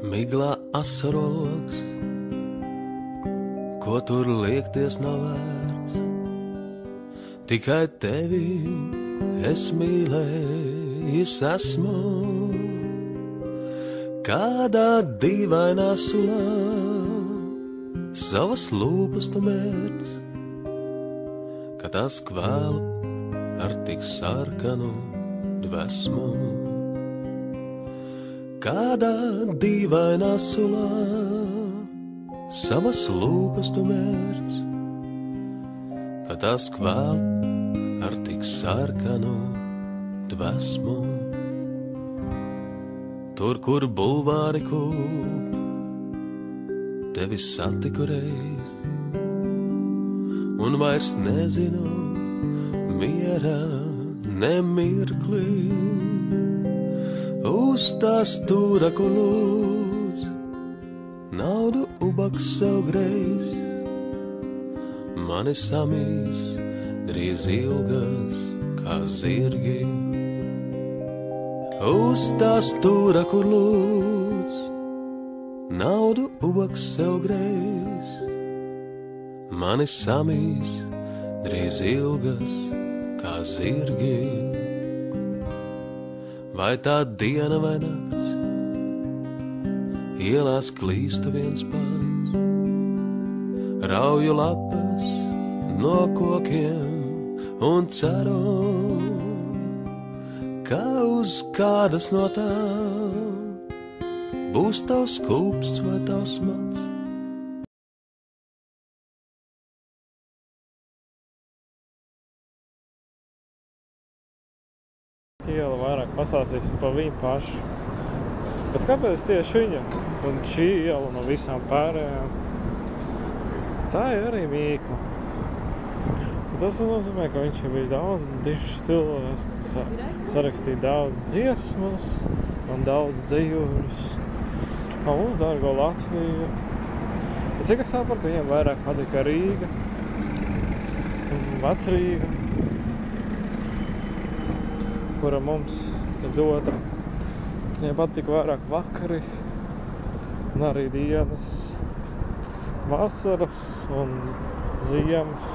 Miglā asaroloks, ko tur liekties nav vērts. Tikai tevi es mīlējis esmu, kādā dīvainā sulā savas lūpas tu mērc, ka tās kvēl ar tik sarkanu dvesmu. Kādā dīvainā sulā savas lūpas tu mērc, ka tās kvēl ar tik sarkanu dvesmu. Tur, kur bulvāri kūp, tevi satiku reiz, un vairs nezinu miera nemirkli. Uz tā stūra, ko lūdz, naudu ubaks sev greiz, mani samīs drīz ilgas kā zirgi. Uz tā stūra, kur lūdz, naudu ubaks sev greiz, mani samīs drīz ilgas kā zirgi. Vai tā diena vai nakts, ielās klīstu viens pats, rauju lapas no kokiem un ceru, ka uz kādas no tām būs tavs kūpsts vai tavs mats. Iela vairāk pasāstīs par viņu pašu. Bet kāpēc tieši viņa? Un šī iela no visām pārējām? Tā ir arī mīkla. Tas nozīmē, ka viņš ir bijis daudz dižs cilvēks, sarakstīja daudz dziesmas un daudz dzīvuļus. Un uz dārgo Latviju. Bet cik es sapratu, viņiem vairāk patika Rīga un Vecrīga, kura mums ir dota. Viņai patika vairāk vakari un arī dienas, vasaras un ziemas.